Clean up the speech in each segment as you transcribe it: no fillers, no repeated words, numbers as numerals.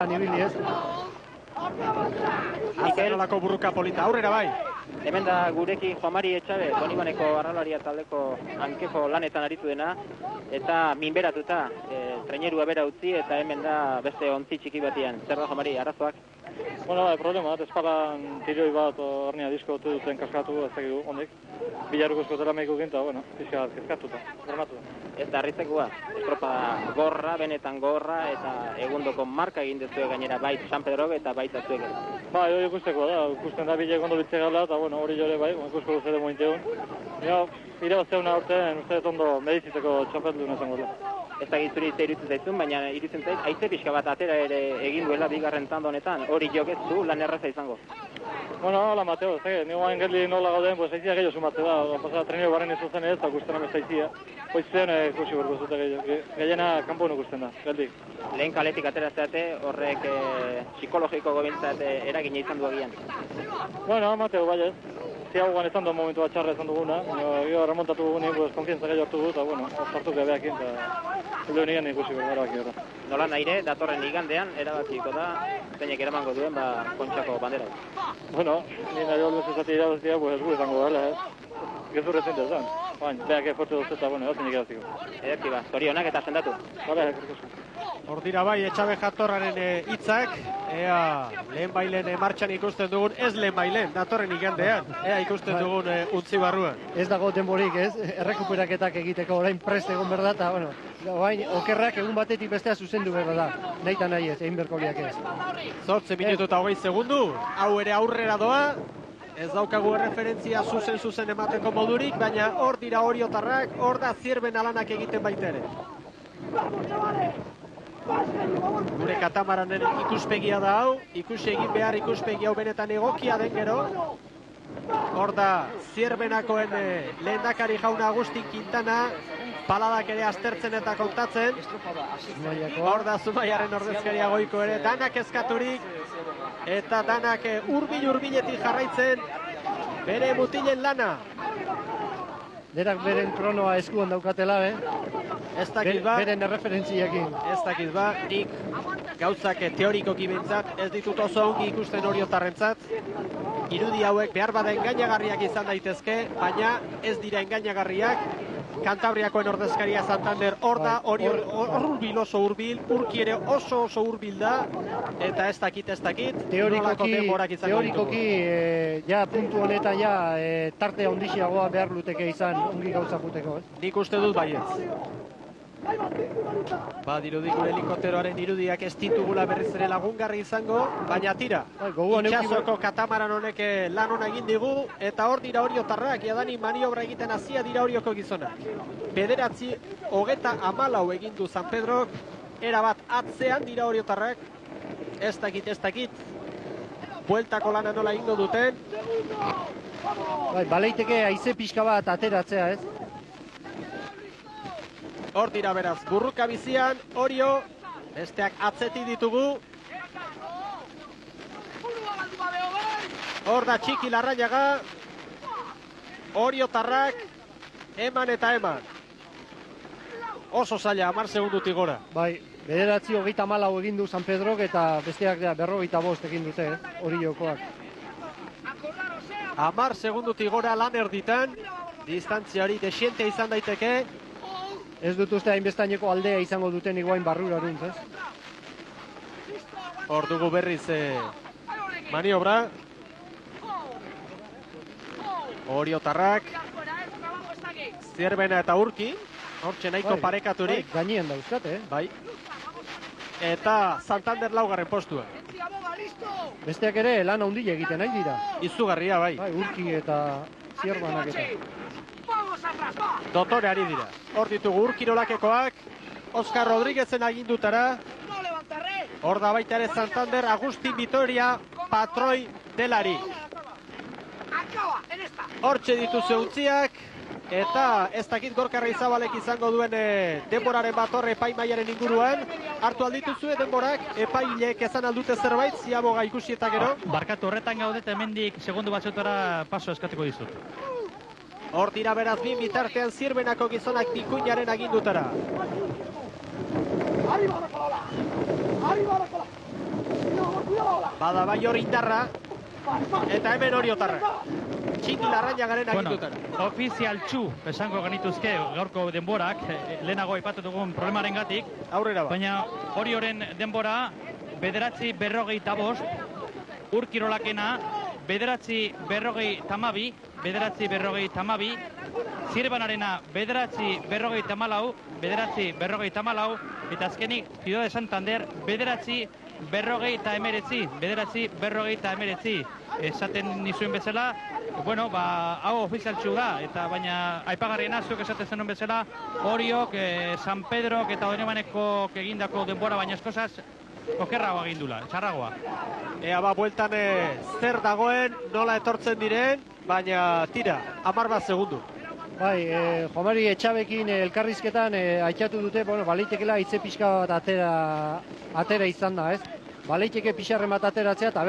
Nibili ez. Azkenolako burruka polita, aurrera bai. Hemen da gurekin Juan Mari Etxabe, Donibaneko arralaria taldeko hankeko lanetan aritu dena, eta minberatuta, trainerua bera utzi, eta hemen da beste ontzi txiki batian. Zer da, Juan Mari, arazoak? Bueno, problema bat, espalan tiroi bat hornia disko duten kaskatu, ez dakidu, hondik. Bilaruko eskotela mehiko ginta, bueno, pixka bat kaskatuta, formatuta. Ez da harritzekoa, estropa gorra, benetan gorra, eta egundoko marka egin dezue gainera bait San Pedro eta baita zuek. Bai, hori ikusteko da, ikusten da bilek ondo bitze gala, eta bueno, hori jore bai, ikusko duzere mointeun. Ja, irabazteuna urtean, uste ondo medizitzeko txapetlu nezango da. Ez da gizuri iruditzen zaizun, baina iruditzen zait, haize pixka bat atera ere egin duela bigarren tanda honetan, hori jokezu lan erraza izango. Bueno, hola Mateo, zege, nio hain gerli nola gauden, pues aizia gehiago sumatze da, pasada trenio barren ez zuzen ez, eta gusten amez aizia. Pues zen ikusi berko zute gehiena kanpon ikusten da, geldik. Lehen kaletik atera zeate, horrek psikologiko gobintzat eragina izan du agian. Bueno, Mateo, bai ez. Ziagoan izan du momentu bat txarra izan duguna, gero remontatu dugunik, pues konfientza gehiago hartu du, eta bueno, sartu gebeakin, eta hildo nien ikusi berabaki horra. Nola nahire, datorren igandean, erabakiko da, zeinek eramango duen, Kontxako bandera. Bueno, nien ari olbez ezati irabaztia, pues gu izango dela, gezur ezin dezan. Baina, beak efortze dut eta, bueno, zeinek irabaziko. Ederki ba, zorionak eta sendatu. Bale, kerkesko. Hor dira bai, Etxabe Jatorraren hitzak, ea lehen bailen martxan ikusten dugun, ez lehen bailen, datorren igandean, ea ikusten dugun utzi barruan. Ez dago denborik ez, errekuperaketak egiteko orain prest egon berda, eta bueno, orain okerrak egun batetik bestea zuzendu berda da, nahi eta nahi ez, egin berkoliak ez. 8 minutu eta 20 segundu, hau ere aurrera doa, ez daukagu erreferentzia zuzen emateko modurik, baina hor dira Oriotarrak, hor da Zierben alanak egiten baita ere. Gure katamaranen ikuspegia da hau, ikusi egin behar ikuspegi hau benetan egokia den gero. Hor da Zierbenakoen lehendakari jauna Agustin Quintana, paladak ere aztertzen eta kontatzen. Hor da Zumaiaren ordezkaria Goiko ere, danak eskaturik, eta danak hurbiletik jarraitzen bere mutilen lana. Derak beren kronoa eskuan daukatela, Ez dakit ba, beren erreferentziakin. ez dakit ba, nik gauzak teorikoki behintzat, ez ditut oso ongi ikusten Oriotarrentzat. Irudi hauek behar bada engainagarriak izan daitezke, baina ez dira engainagarriak. Kantabriakoen ordezkaria Santander hor da, hurbil oso hurbil, Urki ere oso hurbil da, eta ez dakit, teorikoki, ja puntu honetan ja tarte handixiagoa behar luteke izan ongi gauza juteko. Nik uste dut baietz. Dirudi gure helikopteroaren irudiak ez ditugula berriz ere lagungarri izango, baina tira. Itxasoko katamaran honek lan hona egin digu, eta hor dira Oriotarrak, jadani maniobra egiten hasia dira Orioko gizonak. 9:24 egin du San Pedrok, erabat atzean dira Oriotarrak, ez dakit, bueltako lana nola egingo duten. Baleiteke haize pixka bat ateratzea ez? Hor dira beraz, burruka bizian, Orio, besteak atzeti ditugu. Hor da Txiki Larrañaga, Oriotarrak, eman eta eman. Oso zaila, 10 segundutik gora. 9:34 egin du San Pedrok eta besteak 45 egin dute, Oriokoak. 10 segundutik gora lan erditan, distantzia hori desiente izan daiteke. Ez dut uste hainbestaineko aldea izango duten iguain barruraruntz, ez? Hor dugu berriz maniobra. Oriotarrak, Zierbena eta Urki, hortxe nahiko parekaturik. Gainean dauzkat, Bai. Eta Santander laugarren postua. Besteak ere lan handi egiten nahi dira. Izugarria, bai. Urki eta Zierbanak eta. Dotore ari dira. Hor ditugu Urkirolakekoak, Oskar Rodríguezen agindutara. Hor da baita ere Santander, Agustin Vitoria, patroi delari. Hortxe dituzu untziak, eta ez dakit Gorka Reizabalek izango duen denboraren bat horre epaimaiaren inguruan. Hartu aldituzue denborak, epailek ezan aldute zerbait, ziaboga ikusi eta gero. Barkatu horretan gaudet hemendik segundu batzuetara paso eskatuko dizut. Hor dira beraz bin bitartean Zierbenako gizonak Pikuinaren agindutara. Bada bai hori indarra, eta hemen hori otarra. Txiki Larrañagaren agindutara. Ofizialtxu esango genituzke gaurko denborak, lehenago aipatu dugun problemaren gatik. Aurrera ba. Baina hori horren denbora, 9:45, Urkirolakena, 9:52, 9:52, Zirbanarena 9:54, 9:54, eta azkenik Ciudad de Santander 9:59, esaten nizuen bezala, bueno, hau ofizialtxu da, eta baina aipagarriena zuek esaten zenuen bezala, Oriok, San Pedrok eta Donemaneko egindako denbora baina eskosaz, okerragoa gindula, txarragoa. Ea ba, bueltan zer dagoen, nola etortzen diren, baina tira, 10 segundu. Bai, Juan Etxabekin elkarrizketan aitzatu dute, bueno, balitekela hitze pixka bat atera izan da, ez? Baleiteke pixarren bat ateratzea, eta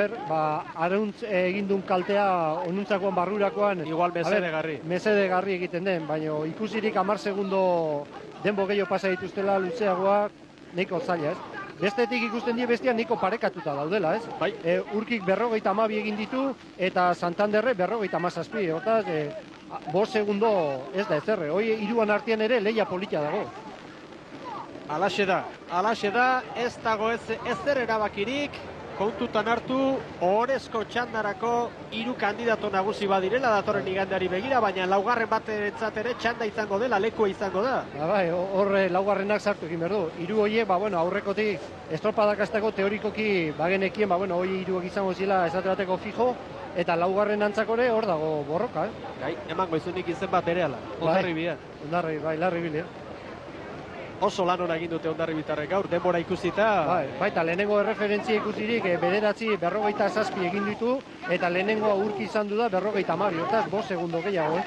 arauntz egindun kaltea onuntzakoan barrurakoan... Igual mesedegarri. Mesedegarri egiten den, baina ikusirik 10 segundo denbo gehiago pasa dituztela luzeagoak, nahiko zaila, ez? Bestetik ikusten die bestia nahiko parekatuta daudela, ez? Bai. Urkik 52 egin ditu, eta Santanderre 57, hortaz, 5 segundo ez da ezerre. Hoi hiruan artean ere leia polita dago. Alaxe da, ez dago ezer erabakirik, kontutan hartu, ohorezko txandarako 3 kandidato nagusi badirela datorren igandari begira, baina laugarren baterentzat ere txanda izango dela, lekua izango da. Bai, horre laugarrenak sartu egin behar du. 3 horiek, aurrekotik estropadak hasteko teorikoki bagenekien, hori 3 izango zila esate bateko fijo, eta laugarren antzakore hor dago borroka, Gai, emango izunik izen bat berehala, Hondarribia. Larribia. Oso lan hona egin dute Hondarribitarrek gaur, denbora ikusita. Bai, eta lehenengo erreferentzia ikusirik 9:57 egin ditu, eta lehenengoa Urki izan du da 50, hortaz 5 segundo gehiago,